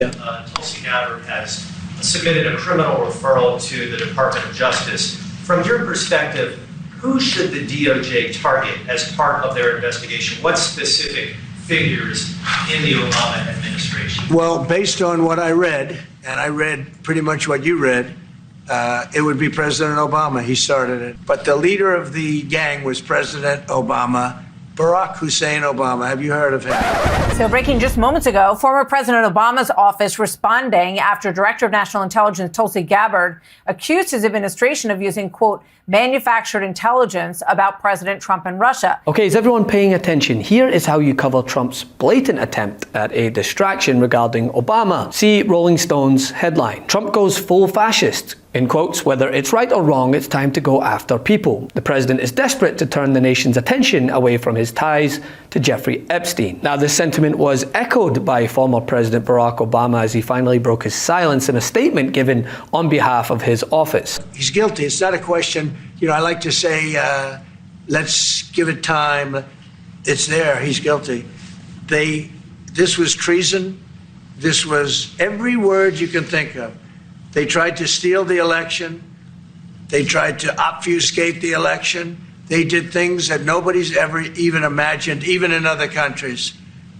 Tulsi Gabbard has submitted a criminal referral to the Department of Justice. From your perspective, who should the DOJ target as part of their investigation? What specific figures in the Obama administration? Well, based on what I read, and I read pretty much what you read, it would be President Obama. He started it. But the leader of the gang was President Obama, Barack Hussein Obama. Have you heard of him? So breaking just moments ago, former President Obama's office responding after Director of National Intelligence Tulsi Gabbard accused his administration of using, quote, manufactured intelligence about President Trump and Russia. Okay, is everyone paying attention? Here is how you cover Trump's blatant attempt at a distraction regarding Obama. See Rolling Stone's headline. Trump goes full fascist. In quotes, whether it's right or wrong, it's time to go after people. The president is desperate to turn the nation's attention away from his ties to Jeffrey Epstein. Now, this sentiment was echoed by former President Barack Obama as he finally broke his silence in a statement given on behalf of his office. He's guilty. It's not a question. I like to say, let's give it time. It's there. He's guilty. This was treason. This was every word you can think of. They tried to steal the election. They tried to obfuscate the election. They did things that nobody's ever even imagined, even in other countries.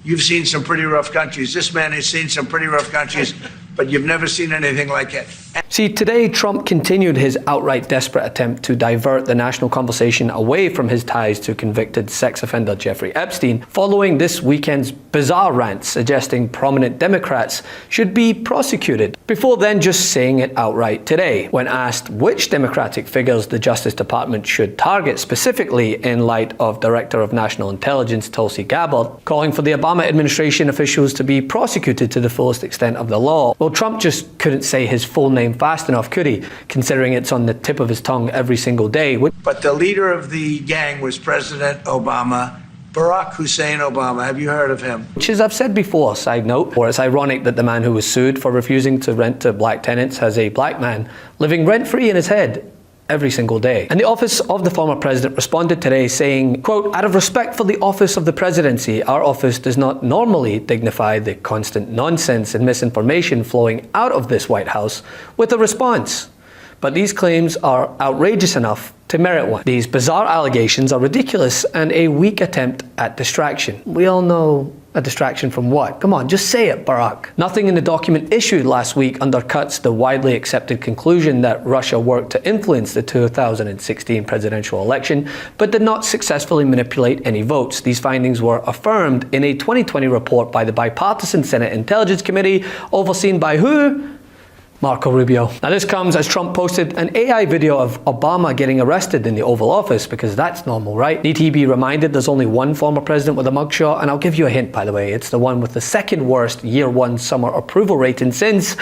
You've seen some pretty rough countries. This man has seen some pretty rough countries, but you've never seen anything like it. See, today Trump continued his outright desperate attempt to divert the national conversation away from his ties to convicted sex offender Jeffrey Epstein, following this weekend's bizarre rant suggesting prominent Democrats should be prosecuted, before then just saying it outright today, when asked which Democratic figures the Justice Department should target specifically in light of Director of National Intelligence Tulsi Gabbard calling for the Obama administration officials to be prosecuted to the fullest extent of the law. Well, Trump just couldn't say his full name fast enough, could he? Considering it's on the tip of his tongue every single day. But the leader of the gang was President Obama, Barack Hussein Obama. Have you heard of him? Which, as I've said before, side note, or it's ironic that the man who was sued for refusing to rent to black tenants has a black man living rent-free in his head every single day. And the office of the former president responded today saying, quote, out of respect for the office of the presidency, our office does not normally dignify the constant nonsense and misinformation flowing out of this White House with a response. But these claims are outrageous enough to merit one. These bizarre allegations are ridiculous and a weak attempt at distraction. We all know a distraction from what? Come on, just say it, Barack. Nothing in the document issued last week undercuts the widely accepted conclusion that Russia worked to influence the 2016 presidential election, but did not successfully manipulate any votes. These findings were affirmed in a 2020 report by the bipartisan Senate Intelligence Committee, overseen by who? Marco Rubio. Now this comes as Trump posted an AI video of Obama getting arrested in the Oval Office, because that's normal, right? Need he be reminded there's only one former president with a mugshot? And I'll give you a hint, by the way. It's the one with the second worst year one summer approval rating since,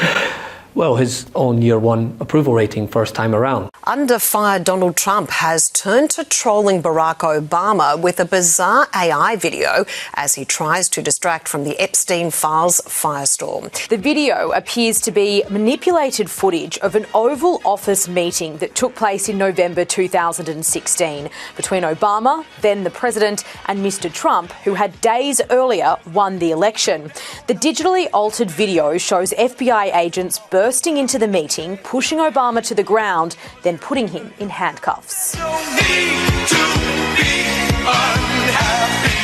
well, his own year one approval rating first time around. Under fire, Donald Trump has turned to trolling Barack Obama with a bizarre AI video as he tries to distract from the Epstein files firestorm. The video appears to be manipulated footage of an Oval Office meeting that took place in November 2016 between Obama, then the president, and Mr. Trump, who had days earlier won the election. The digitally altered video shows FBI agents bursting into the meeting, pushing Obama to the ground, then putting him in handcuffs.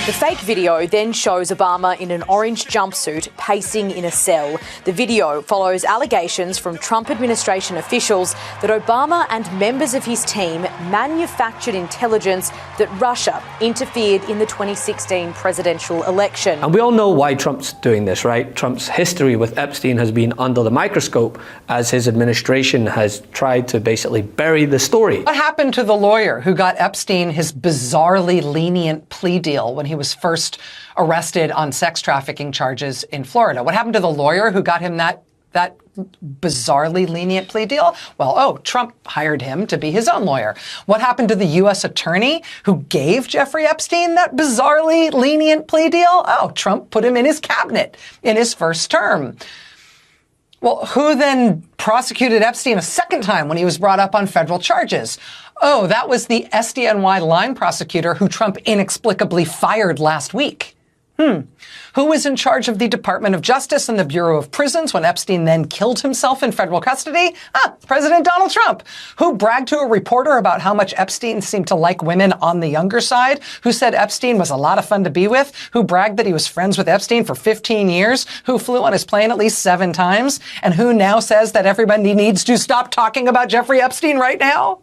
The fake video then shows Obama in an orange jumpsuit pacing in a cell. The video follows allegations from Trump administration officials that Obama and members of his team manufactured intelligence that Russia interfered in the 2016 presidential election. And we all know why Trump's doing this, right? Trump's history with Epstein has been under the microscope as his administration has tried to basically bury the story. What happened to the lawyer who got Epstein his bizarrely lenient plea deal when he was first arrested on sex trafficking charges in Florida? What happened to the lawyer who got him that bizarrely lenient plea deal? Well, Trump hired him to be his own lawyer. What happened to the U.S. attorney who gave Jeffrey Epstein that bizarrely lenient plea deal? Trump put him in his cabinet in his first term. Well, who then prosecuted Epstein a second time when he was brought up on federal charges? That was the SDNY line prosecutor who Trump inexplicably fired last week. Who was in charge of the Department of Justice and the Bureau of Prisons when Epstein then killed himself in federal custody? President Donald Trump. Who bragged to a reporter about how much Epstein seemed to like women on the younger side? Who said Epstein was a lot of fun to be with? Who bragged that he was friends with Epstein for 15 years? Who flew on his plane at least 7 times? And who now says that everybody needs to stop talking about Jeffrey Epstein right now?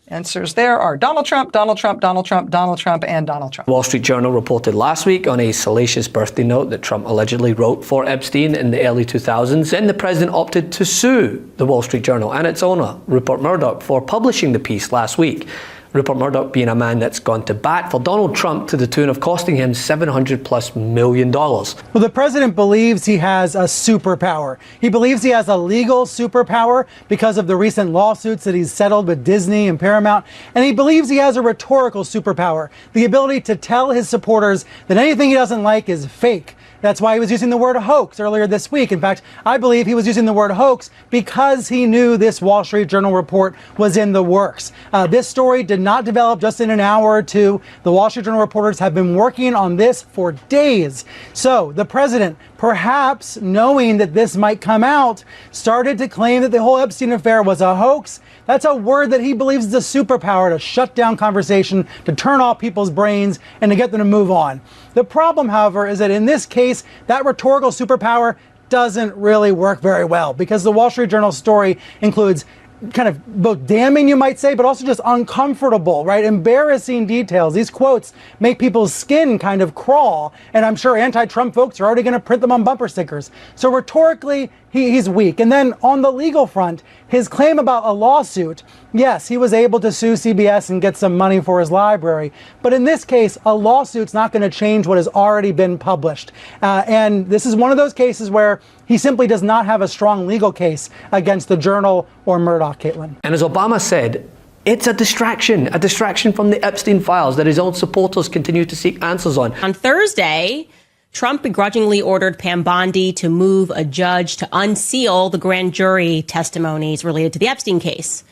Answers there are Donald Trump, Donald Trump, Donald Trump, Donald Trump, and Donald Trump. Wall Street Journal reported last week on a salacious birthday note that Trump allegedly wrote for Epstein in the early 2000s. Then the president opted to sue the Wall Street Journal and its owner, Rupert Murdoch, for publishing the piece last week. Rupert Murdoch being a man that's gone to bat for Donald Trump to the tune of costing him $700+ million. Well, the president believes he has a superpower. He believes he has a legal superpower because of the recent lawsuits that he's settled with Disney and Paramount. And he believes he has a rhetorical superpower, the ability to tell his supporters that anything he doesn't like is fake. That's why he was using the word hoax earlier this week. In fact, I believe he was using the word hoax because he knew this Wall Street Journal report was in the works. This story did not develop just in an hour or two. The Wall Street Journal reporters have been working on this for days. So the president, perhaps knowing that this might come out, started to claim that the whole Epstein affair was a hoax. That's a word that he believes is a superpower to shut down conversation, to turn off people's brains, and to get them to move on. The problem, however, is that in this case, that rhetorical superpower doesn't really work very well because the Wall Street Journal story includes kind of both damning, you might say, but also just uncomfortable, right? Embarrassing details. These quotes make people's skin kind of crawl, and I'm sure anti-Trump folks are already going to print them on bumper stickers. So rhetorically, he's weak. And then on the legal front, his claim about a lawsuit, yes, he was able to sue CBS and get some money for his library. But in this case, a lawsuit's not going to change what has already been published. And this is one of those cases where he simply does not have a strong legal case against the Journal or Murdoch, Caitlin. And as Obama said, it's a distraction from the Epstein files that his own supporters continue to seek answers on. On Thursday, Trump begrudgingly ordered Pam Bondi to move a judge to unseal the grand jury testimonies related to the Epstein case.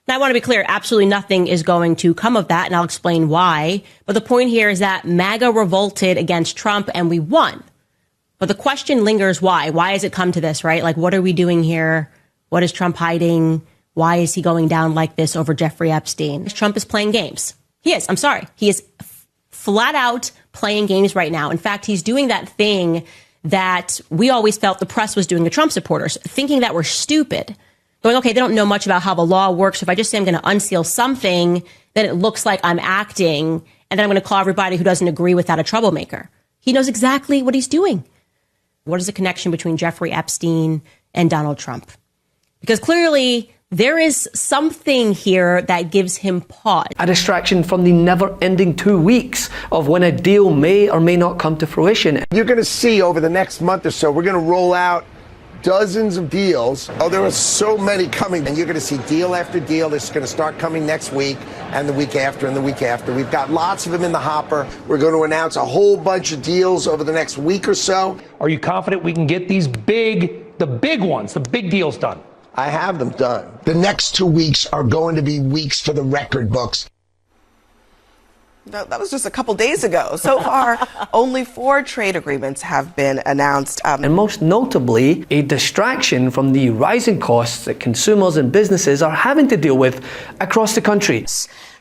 Now, I want to be clear, absolutely nothing is going to come of that, and I'll explain why. But the point here is that MAGA revolted against Trump, and we won. But the question lingers, why? Why has it come to this, right? Like, what are we doing here? What is Trump hiding? Why is he going down like this over Jeffrey Epstein? Trump is playing games. He is. I'm sorry. He is flat out playing games right now. In fact, he's doing that thing that we always felt the press was doing to Trump supporters, thinking that we're stupid. Going, okay, they don't know much about how the law works. If I just say I'm going to unseal something, then it looks like I'm acting, and then I'm going to call everybody who doesn't agree with that a troublemaker. He knows exactly what he's doing. What is the connection between Jeffrey Epstein and Donald Trump? Because clearly there is something here that gives him pause. A distraction from the never-ending 2 weeks of when a deal may or may not come to fruition. You're going to see over the next month or so, we're going to roll out dozens of deals. Oh, there are so many coming, and you're going to see deal after deal. This is going to start coming next week and the week after and the week after. We've got lots of them in the hopper. We're going to announce a whole bunch of deals over the next week or so. Are you confident we can get these the big ones, the big deals done? I have them done. The next 2 weeks are going to be weeks for the record books. That was just a couple days ago. So far, only 4 trade agreements have been announced. And most notably, a distraction from the rising costs that consumers and businesses are having to deal with across the country.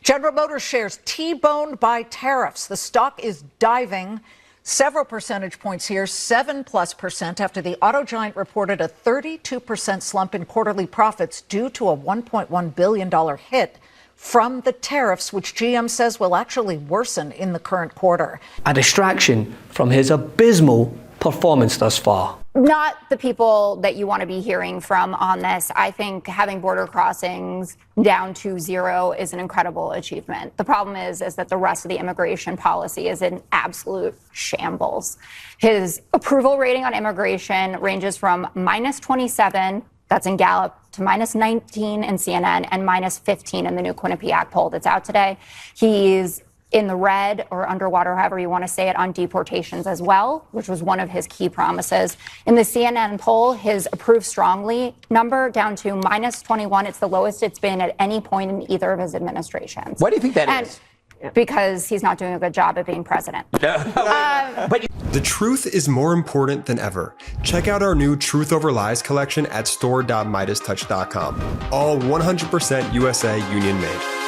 General Motors shares T-boned by tariffs. The stock is diving several percentage points here, 7+% after the auto giant reported a 32% slump in quarterly profits due to a $1.1 billion hit from the tariffs, which GM says will actually worsen in the current quarter. A distraction from his abysmal performance thus far. Not the people that you want to be hearing from on this. I think having border crossings down to 0 is an incredible achievement. The problem is that the rest of the immigration policy is in absolute shambles. His approval rating on immigration ranges from -27, that's in Gallup, to -19 in CNN and -15 in the new Quinnipiac poll that's out today. He's in the red or underwater, however you want to say it, on deportations as well, which was one of his key promises. In the CNN poll, his approved strongly number down to -21. It's the lowest it's been at any point in either of his administrations. Why do you think that is? because he's not doing a good job at being president. The truth is more important than ever. Check out our new Truth Over Lies collection at store.MeidasTouch.com. All 100% USA union made.